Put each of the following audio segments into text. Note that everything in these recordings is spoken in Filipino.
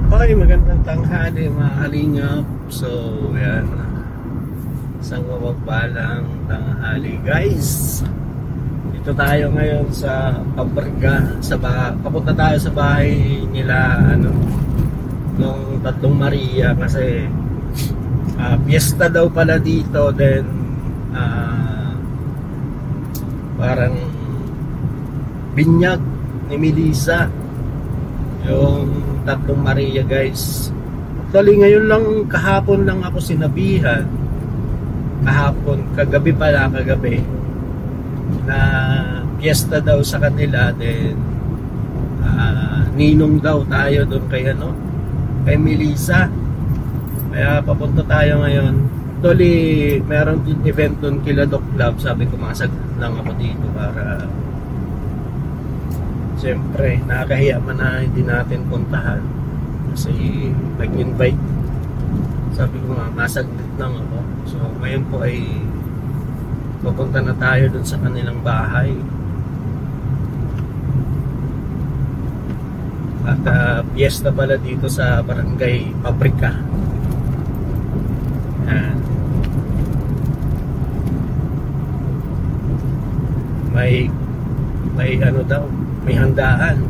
Okay, magandang tanghali mga kalingap. So, yan. Isang mapagpalang tanghali, guys. Dito tayo ngayon sa pabrika. Papunta tayo sa bahay nila, nung Tatlong Maria. Kasi, piyesta daw pala dito. Then, parang binyag ni Melissa. Yung Tatlong Maria, guys. Actually ngayon lang, kahapon lang ako sinabihan, kagabi na piyesta daw sa kanila. Then ninong daw tayo doon kay Melissa, kaya papunta tayo ngayon. Actually meron din event doon kila Doc Club. Sabi ko masag lang ako dito para siyempre, nakakahiya man na hindi natin puntahan kasi nag-invite. Sabi ko nga, masaglit lang ako. So, ngayon po ay pupunta na tayo dun sa kanilang bahay. At piyesta pala dito sa Barangay Pabrika. Yan. May daw, may handaan.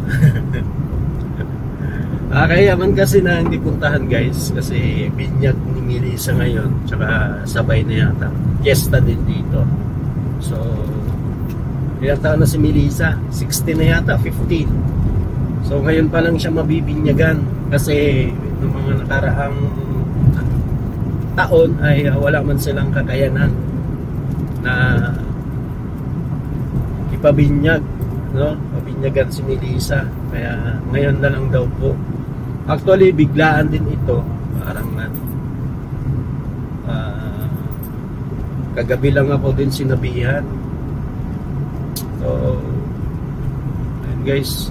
Kaya man kasi na hindi puntahan, guys, kasi binyag ni Melissa ngayon, tsaka sabay na yata fiesta din dito. So ilang taon na si Melissa? 60 na yata, 15. So ngayon pa lang siya mabibinyagan kasi ng mga nakaraang taon ay wala man silang kakayanan na ipabinyag, mabinyagan si Melissa. Kaya ngayon na lang daw po. Actually biglaan din ito, parang kagabi lang ako din sinabihan. So ayun, guys,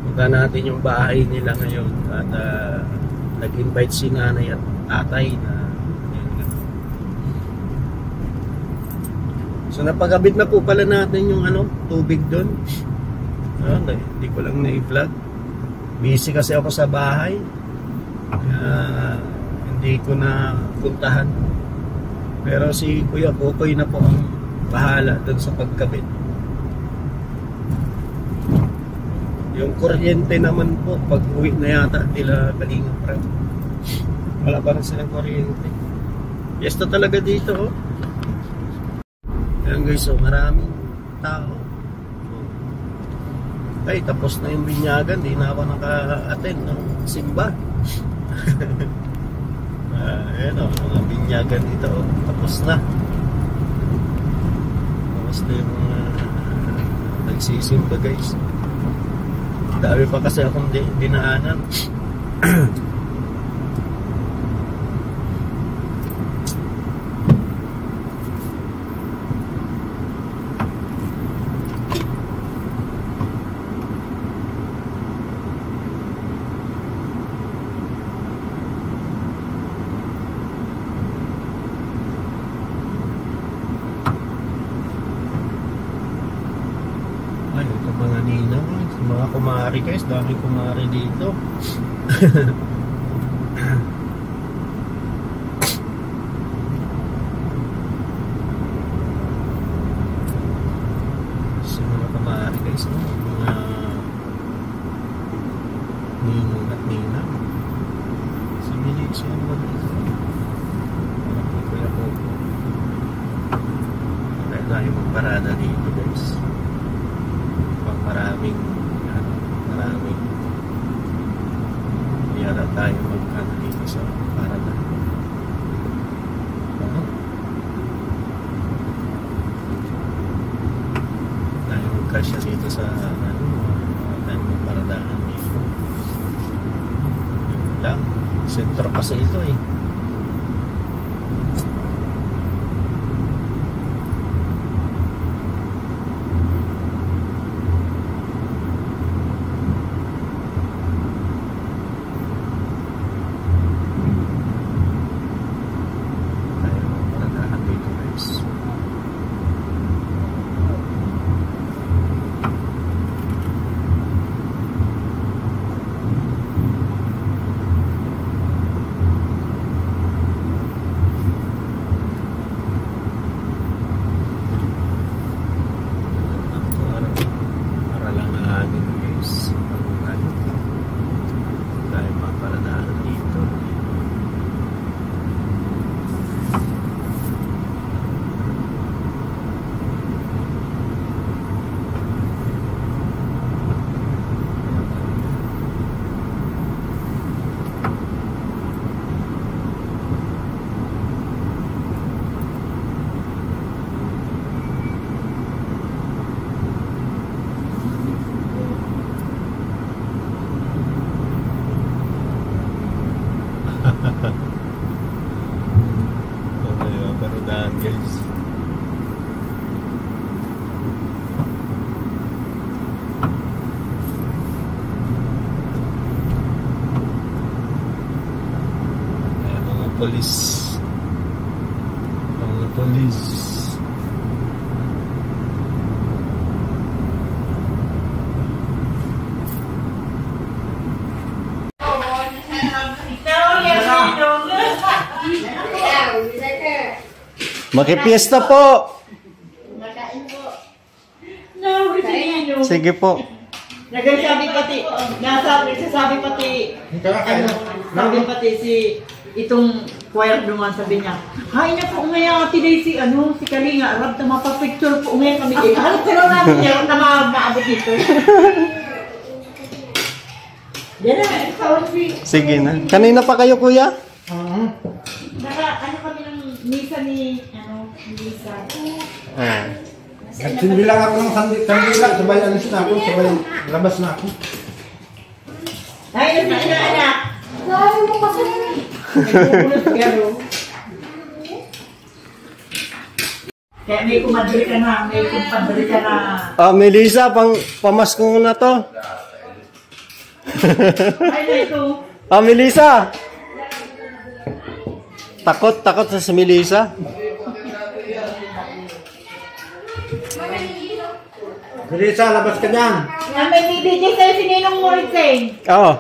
punta natin yung bahay nila ngayon. At nag-invite si nanay at tatay na so napagabit na po pala natin yung tubig doon. Hindi ko lang na-i-vlog. Busy kasi ako sa bahay. Hindi ko na puntahan. Pero si Kuya Popoy na po ang bahala doon sa pagkabit. Yung kuryente naman po, pag uwi na yata nila Kalingap Rab, wala pa rin silang kuryente. Fiesta talaga dito. Ayan, guys, so maraming tao. Ay, tapos na yung binyagan, di na ako naka-attend ng simba. Ayan o, mga binyagan dito, tapos na. Tapos na yung nagsisimba, guys. Dami pa kasi akong dinaanan. Mga ninang, mga kumari, guys, daming kumari dito. So, mga kumari, guys, mga ninong at ninang. Si Melissa yan ba dito? Kaya po tayo magparada dito, guys. Maraming yara tayo magkano dito sa parada. Tayo magkasya dito sa tayo magparadaan dito lang. Sentro kasi ito eh. Okay, parudahan guys. Ayan, mga polis. Mga polis. Makipiesta po. Sige po. Nagsasabi pati, sabi pati si itong choir naman, sabi niya, hay na po ngayon ati Daisy, si Kalinga, arab na mapapicture po ngayon kami. Halos pero namin niya, na maabot dito. Yan na, Sige na. Kanina pa kayo, kuya? kami ng misa ni, Lisa. Nagsimbi lang ako ng kandila, sabay alis na ako, sabay labas na ako. Ay, anak. Sabi mo kasi. Nagpupulos garo. Kaya may kumadri ka na, may kumpadri ka na. Melissa, pamasko na to. Ay, na ito. Melissa! Takot sa si Melissa. Melissa, labas ka dyan. May DJ sa'yo si Ninong Morrison. Oo.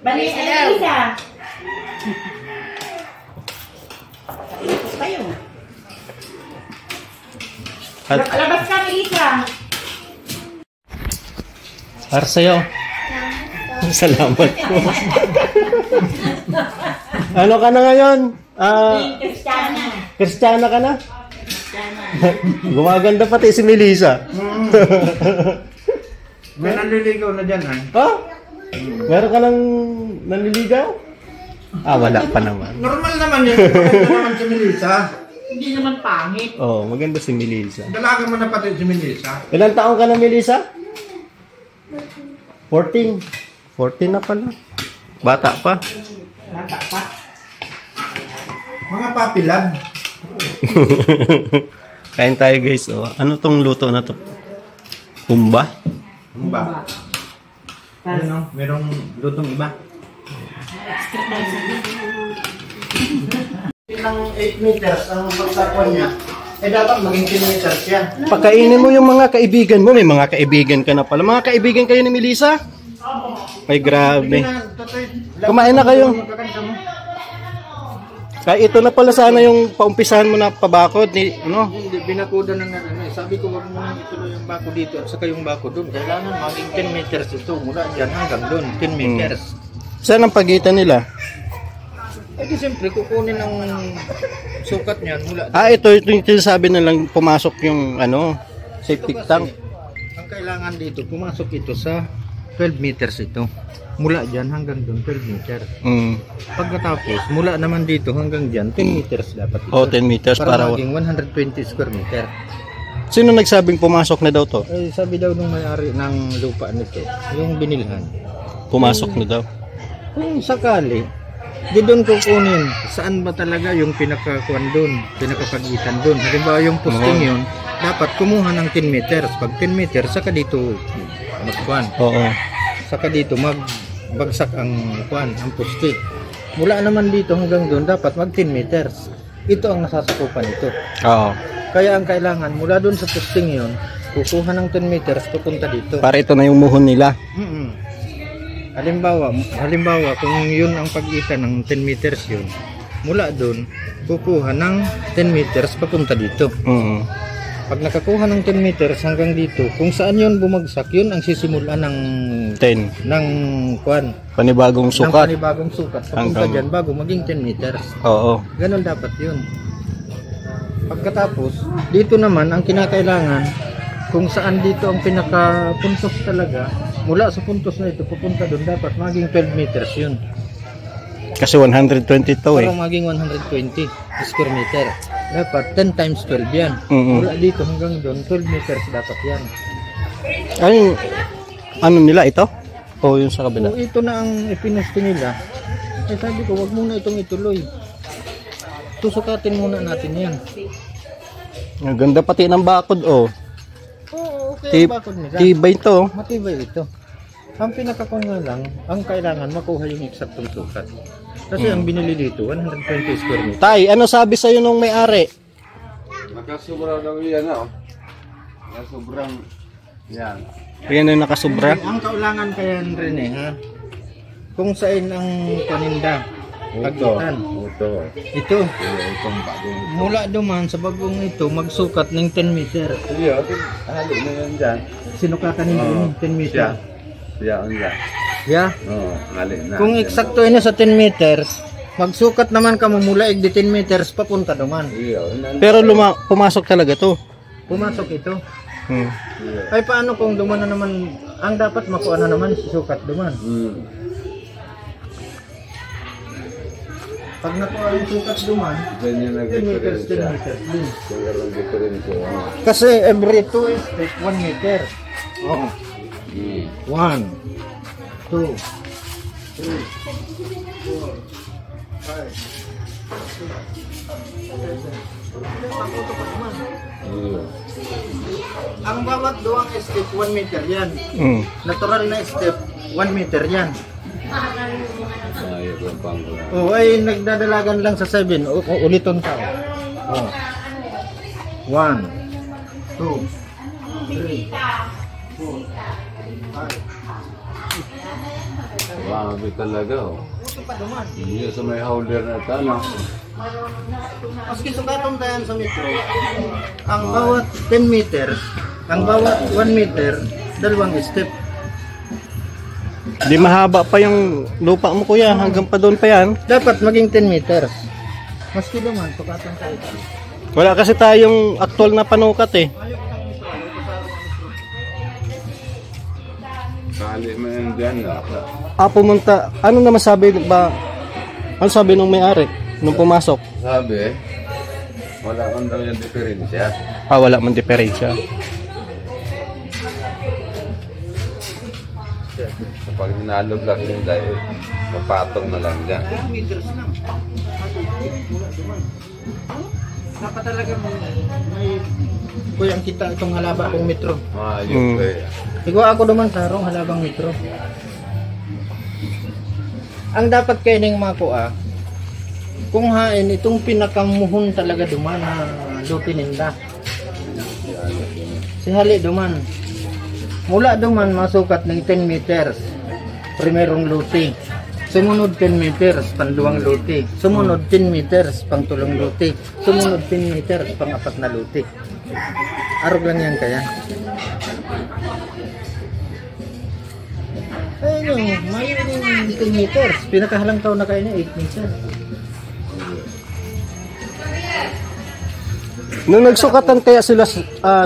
Balik na Lisa. Kayo. Labas ka, Lisa. Para sa'yo. Salamat po. Ano ka na ngayon? Kristiyana. Kristiyana ka na? Gumaganda pati si Melissa. May nanliligaw na dyan, ay. Ha? Meron ka nang nanliligaw? Wala pa naman. Normal naman yun. Maganda naman si Melissa. Hindi naman pangit. Maganda si Melissa. Dalaga mo na pati si Melissa. Ilang taong ka na, Melissa? 14. 14 na pala. Bata pa. Bata pa. Mga papilab. Kain tayo guys. Ano tong luto na to? Humba? Ba? Ano? Merong lutong iba. Ng 8 meters ang pagsakuan niya. Dapat maging 10 meters yan. Pakainin mo yung mga kaibigan mo. May mga kaibigan ka na pala. Mga kaibigan kayo ni Melissa? Ay, grabe. Kumain na kayo. Kaya ito na pala sana yung paumpisahan mo na pabakod. Hindi, binakudan na sabi ko, wag mo nang ituloy yung bako dito at saka yung bako doon. Kailangan maging 10 meters ito. Mula dyan hanggang doon, 10 meters. Saan ang pagitan nila? Di siyempre, kukunin ang sukat niyan mula doon. Ito yung sinasabi na lang pumasok yung septic tank. Ang kailangan dito, pumasok ito sa 12 meters ito. Mula dyan hanggang doon, 12 meters. Pagkatapos, mula naman dito hanggang dyan, 10 meters dapat ito. 10 meters para maging 120 square meter. Sino nagsabing pumasok na daw to? Sabi daw nung may-ari ng lupa nito, yung binilhan. Pumasok na daw. Kung sakali, di doon kukunin. Saan ba talaga yung pinakakuan doon, pinakapagitan doon? Halimbawa yung posting yun, dapat kumuha ng 10 meters. Pag 10 meters, saka dito magkuan. Oo. Saka dito magbagsak ang kuan, ang poste. Mula naman dito hanggang doon, dapat mag 10 meters. Ito ang nasasakupan ito. Oo. Kaya ang kailangan, mula doon sa posting yun, kukuha ng 10 meters, pupunta dito. Para ito na yung muhon nila. Halimbawa, kung yun ang pagitan ng 10 meters yun, mula doon, kukuha ng 10 meters, papunta dito. Pag nakakuha ng 10 meters hanggang dito, kung saan yun bumagsak, yun ang sisimula ng 10. Ng kuan. Panibagong sukat. Ng panibagong sukat. Papunta dyan bago maging 10 meters. Oo. Ganon dapat yun. Pagkatapos, dito naman ang kinakailangan, kung saan dito ang pinakapuntos talaga, mula sa puntos na ito, pupunta doon, dapat maging 12 meters yun. Kasi 120 to Para maging 120 square meter. Dapat 10 times 12 yan. Mula dito hanggang doon, 12 meters dapat yan. Ano nila ito? O yung sa kabila? Kung ito na ang ipinusti nila, Eh sabi ko, wag muna itong ituloy. Susukatin muna natin yan. Ang ganda pati ng bakod, oh. Oo, okay. Bakod nila. Tibay to. Matibay ito. Ang pinakakunga lang, ang kailangan makuha yung eksaktong sukat. Kasi ang binili dito, 120 square meter. Tay, ano sabi sa'yo nung may-ari? Nakasubra daw yan, oh. Nakasobrang yan. Yan yung nakasubra. Ang kaulangan kaya rin ha. Kung saan ang paninda. Pagitan. Ito. Itong bagong. Mula duman sa bagong ito, magsukat ng 10 meter. Sige, okay. Halo na yan dyan. Sinukatan nila 10 meter. Siya on lang. Yeah. Oo, halo na. Kung eksakto ina sa 10 meters, magsukat naman ka mula di 10 meters papunta duman. Pero pumasok talaga to. Pumasok ito. Ay paano kung duman na naman, ang dapat makuha na naman sukat duman. Pag nakuha yung sukat duman, Ganyan 10 meters, 10 nag-diferensya. meters din. Ganyan diferensya. Kasi every 2 is 1 meter. Oh. 1, 2, 3, 4, 5, 6, 7. Ang bawat duwang step 1 meter yan. Natural na step 1 meter yan. Ayun ang panggulan. Oh, ay nagdadalagan lang sa 7. Uliton ka. Oh. 1, 2, 3, 4, 5. Grabe talaga, oh. Ito pa duman. Hindi sa may holder na tama. Maski sukatan tayo sa metro, ang bawat 10 meters, ang bawat 1 meter, dalawang step. Di mahaba pa yung lupa mo, kuya. Hanggang pa doon pa yan. Dapat maging 10 meters. Maski naman, sukatan tayo. Wala kasi tayong actual na panukat eh. Kali mo yan dyan, Pumunta. Ano naman sabi ba? Ano sabi nung may-ari nung pumasok? Sabi, wala kang daw yung diferensya. Wala man diferensya. Kapag hinalog lang yung dahil, mapatong na lang dyan. 10 meters lang. Dapat talaga may kuyang kita itong halaba kong metro. Yun kaya. Ikaw ako naman tarong halabang metro. Ang dapat kayo ng makuha, kung hain itong pinakamuhon talaga duman na luti ninda. Si hali duman. Mula duman masukat ng 10 meters. Primerong luti. Sumunod 10 meters, panduwang luti. Sumunod 10 meters, pang tulong luti. Sumunod 10 meters, pang apat na luti. Arog lang yan kaya. Ayun yung, mayroon yung 10 meters. Pinakahalang taon na kayo niya, 8 meters. Nung nagsukatan kaya sila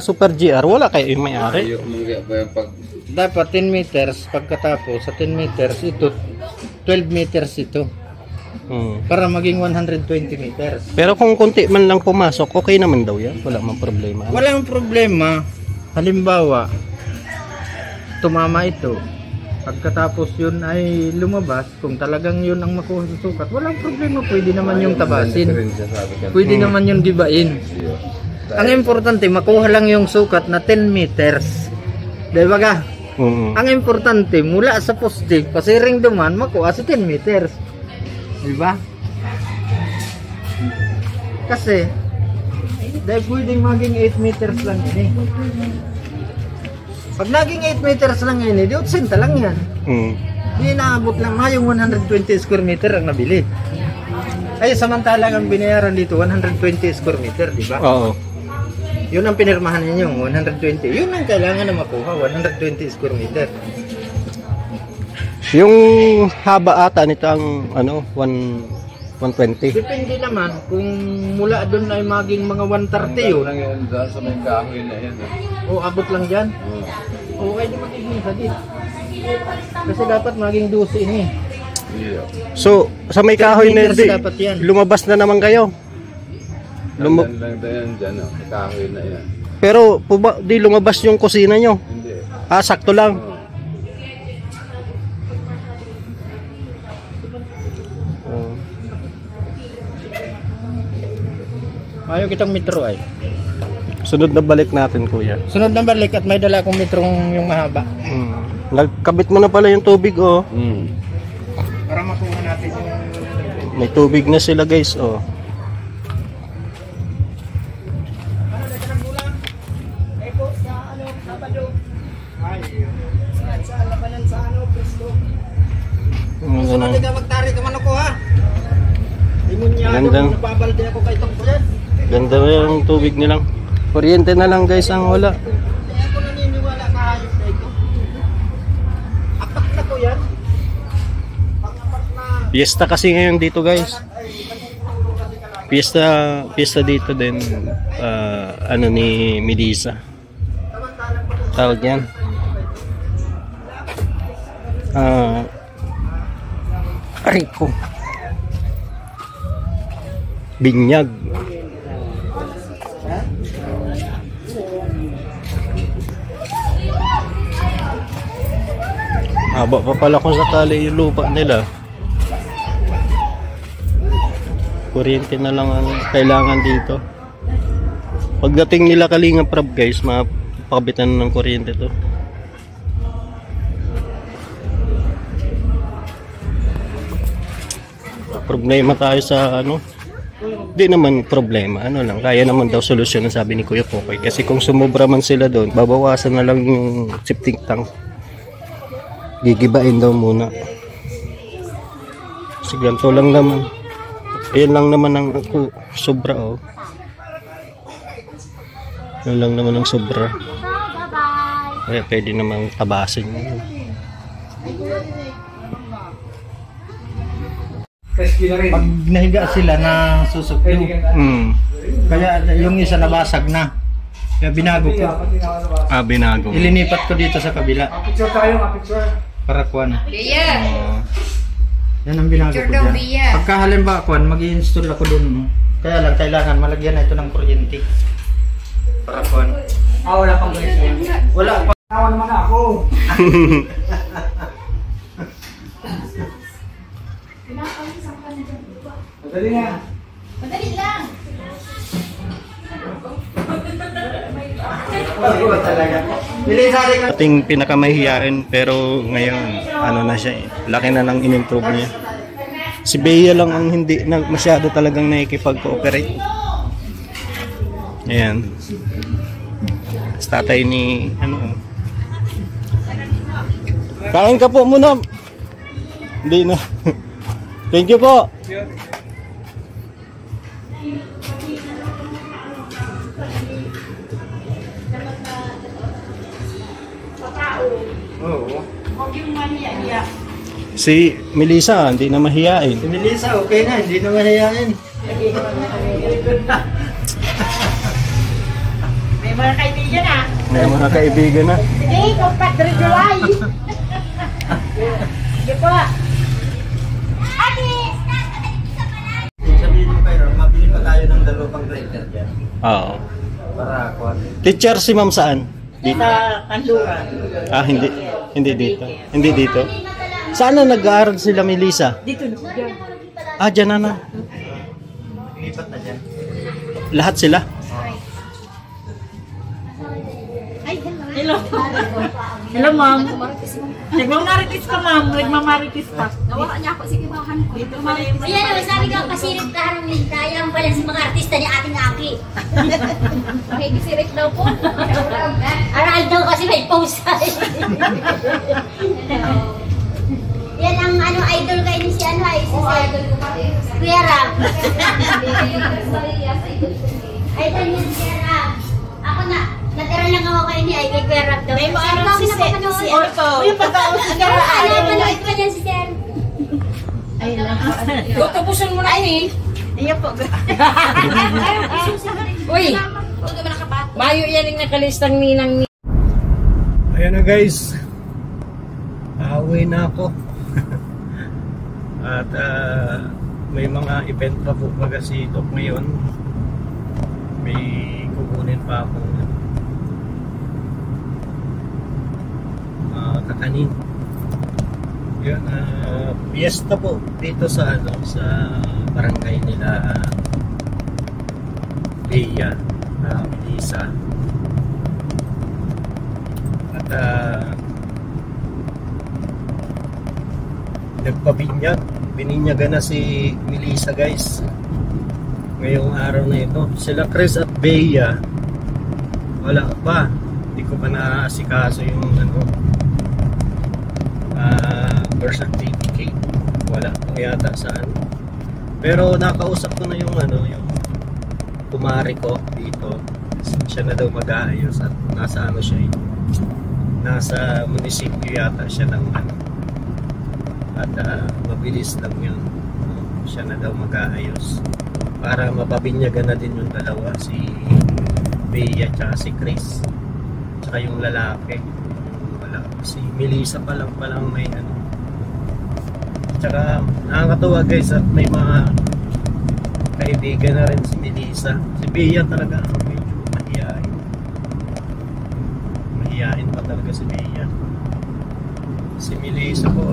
Super GR, wala kayo yung may-ari? Ayok mong kaya ba yung pag... Dapat 10 meters, pagkatapos sa 10 meters, ito 12 meters ito. Para maging 120 meters. Pero kung konti man lang pumasok, okay naman daw yan. Wala man problema. Walang problema. Halimbawa, tumama ito. Pagkatapos yun ay lumabas, kung talagang yun ang makuha sa sukat, walang problema. Pwede naman yung tabasin. Pwede naman yung gibain. Ang importante, makuha lang yung sukat na 10 meters. Diba ka? Ang importante, mula sa poste, pasiring duman, makuha sa 10 meters. Diba? Kasi, dahil pwedeng maging 8 meters lang ini. Pag naging 8 meters lang ini, di 80 lang yan. Di naabot lang, yung 120 square meter ang nabili. Ay, samantalang ang binayaran dito, 120 square meter, di ba? Oo. Yun ang pinirmahan ninyo, 120. Yun ang kailangan na makuha, 120 square meter. Yung haba ata nito ang 120. Depende naman kung mula doon ay maging mga 130 yun. Lang yan dyan sa may kahoy na yan. O abot lang dyan. O ay di magiging sadit. Kasi dapat maging 12 ini. So, sa may kahoy na meters dapat yan. lumabas na naman kayo. Lang yan dyan, kahoy na yan. Pero di lumabas yung kusina nyo. Hindi. Sakto lang. Ayaw kitang metro ay. Sunod na balik natin, kuya. Sunod na balik at may dala akong metrong yung mahaba. Nagkabit mo na pala yung tubig, oh. Para makuha natin yung... May tubig na sila, guys, oh. Sunod ka magtari ka man ako ha. Ganda. Nababalde ako kay Tong Kuyan. Ganda yung tubig nilang. Kuryente na lang, guys, ang wala. Kaya ako naniniwala na hayop na ito. Apak na ko yan. Pang-apak na. Fiesta kasi ngayon dito, guys. Fiesta dito din. Ano ni Melissa. Tawag yan. Aray ko. Binyag. Haba pa pala kung sakali yung lupa nila. Kuryente na lang ang kailangan dito. Pagdating nila Kalinga Prab, guys, mapakabitan ng kuryente to. Problema tayo sa ano. Hindi naman problema, ano lang, kaya naman daw solusyon ang sabi ni Kuya Pokoy. Kasi kung sumobra man sila doon, babawasan na lang yung septic tank. Gigibain daw muna. Kasi ganito lang naman. Ayan lang naman ang sobra, oh. Ayan lang naman ang sobra. Kaya pwede namang tabasin yun. Pag nahiga sila na susukyo. Kaya yung isa nabasag na. Kaya binago ko. Binago. Ilinipat ko dito sa kabila. Para kuwan. Yan ang binago ko dyan. Pagka halimbawa kuwan, mag-i-install ako dun. Kaya lang kailangan malagyan na ito ng kuryente. Para kuwan. Wala pang kuryente. Wala pa. Tawan naman ako. Madali na. Madali lang. Ating pinakamahiyain pero ngayon ano na siya, laki na ng in-improve niya. Si Bea lang ang hindi na masyado talagang nakikipag-cooperate. Ayan. Tatay ni ano. Kain ka po muna. Hindi na. Thank you po. Oo. Si Melissa, hindi na mahiyain. Si Melissa, okay na. Hindi na mahihayin. May mga kaibigan ah. May mga kaibigan na. Sige, Compadre July. Sige po. Sabihin mo kayo, mabili pa tayo ng dalawang grinder dyan. Oo. Para kuwan. Teacher si Ma'am saan? Dito. Sa Kanluran. Hindi. Hindi dito. Hindi dito. Saan na nag-aaral sila, Melissa? Dito. Dyan na. Lipat na dyan. Lahat sila? Hello. Hello, ma'am. Nagmamaritis ka, ma'am. Nagmamaritis ka. Nawala niya ako. Sige, bahan ko. Dito maritis. Ayan o, sabi ko, pasilip tahan ng lintayang pala sa mga artista ni ating Aki. Makikisirit daw po. Aral daw kasi may pose. Yan ang ano, idol kayo ni si ano ay si Kuya Ram. Idol niya si Kuya Ram. Ako na, natira lang ako kayo ni kay Kuya Ram daw. May maarap si Orto. Yung pagkaon si Kuya Ram. Panood ko niyan si Sir. Ay lang. Tapusin mo na ini. Iya po. Uy! Mayo yan yung nakalistang ninang ni. Ayan na, guys. Pauwi na ako. At may mga event pa po baga si Tok ngayon. May kukunin pa ako kakanin. Yun, fiesta po dito sa ano, sa barangay nila Bea, Melissa. At bininyagan na si Melissa guys ngayong araw na ito. Sila Chris at Bea wala pa, hindi ko pa naasikaso yung birth certificate, wala pa yata saan, pero nakausap ko na yung yung kumari ko dito, siya na daw mag-aayos at nasa siya nasa munisipyo yata siya ng at mabilis lang yun, siya na daw mag-aayos para mapabinyagan na din yung dalawa, si Bea at si Chris, tsaka yung lalaki, wala, si Melissa pa lang may tsaka nakakatawa guys at may mga kaibigan na rin si Melissa. Si Bea talaga medyo mahihain pa talaga si Bea. Si Melissa po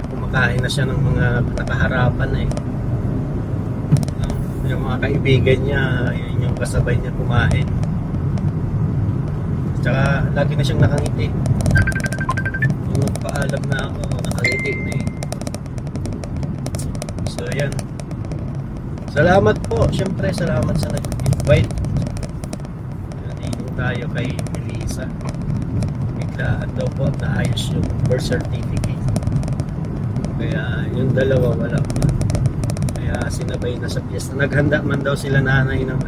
kumakain na siya ng mga nakaharapan yung mga kaibigan niya, yun yung kasabay niya kumain, tsaka lagi na siyang nakangiti. Nung nagpaalam na ako, nakangiti na so yan, salamat po, syempre salamat sa nag-invite. Nandito tayo kay Melissa, biglaan daw po naayos yung birth certificate, kaya yung dalawa wala pa, kaya sinabay na sa piyesta. Naghanda man daw sila nanay ng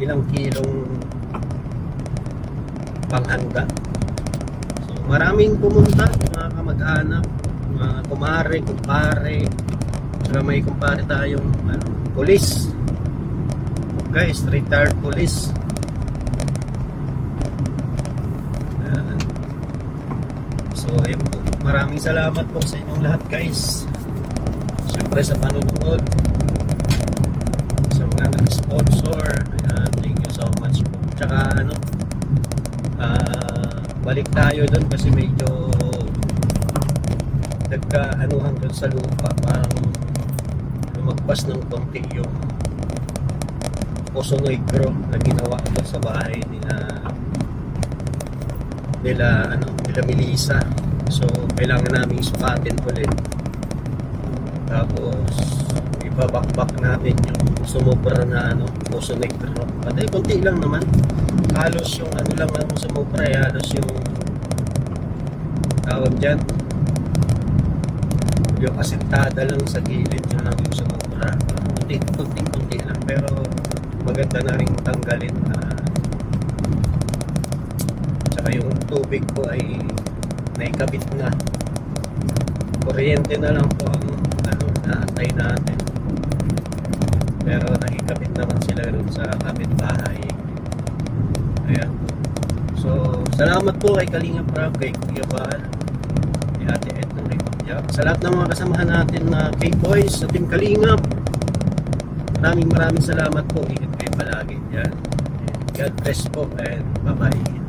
ilang kilong panghanda, so maraming pumunta, mga kamag-anak, mga kumare, kumpare, saka may kumpare tayong police guys, retired police. So ayun po, maraming salamat po sa inyong lahat guys, siyempre sa panonood, sa mga nag-sponsor, thank you so much po. Tsaka balik tayo doon kasi medyo nagkaanuhan doon sa lupa, parang lumagpas ng konti yung Poso Negro na ginawa doon sa bahay nila Melissa. So kailangan namin sukatin ulit, tapos ibabakbak natin yung sumobra na Poso Negro. Patay konti lang naman, halos yung lang ang sumobra, halos yung tawag dyan, yung asintada lang sa gilid, yun lang yung sumobra. Kunti lang, pero maganda na rin tanggalin. Tsaka yung tubig ko ay naikabit na, kuryente na lang po ang naantay natin, pero nakikabit naman sila rin sa kapitbahay. Ayan, so salamat po kay Kalinga Prab, kay Kuya Bal, kay Ate Edna rin, sa lahat ng mga kasamahan natin na K-Boys sa Team Kalinga. Maraming salamat po, ingat kayo palagi dyan. God bless po and bye bye.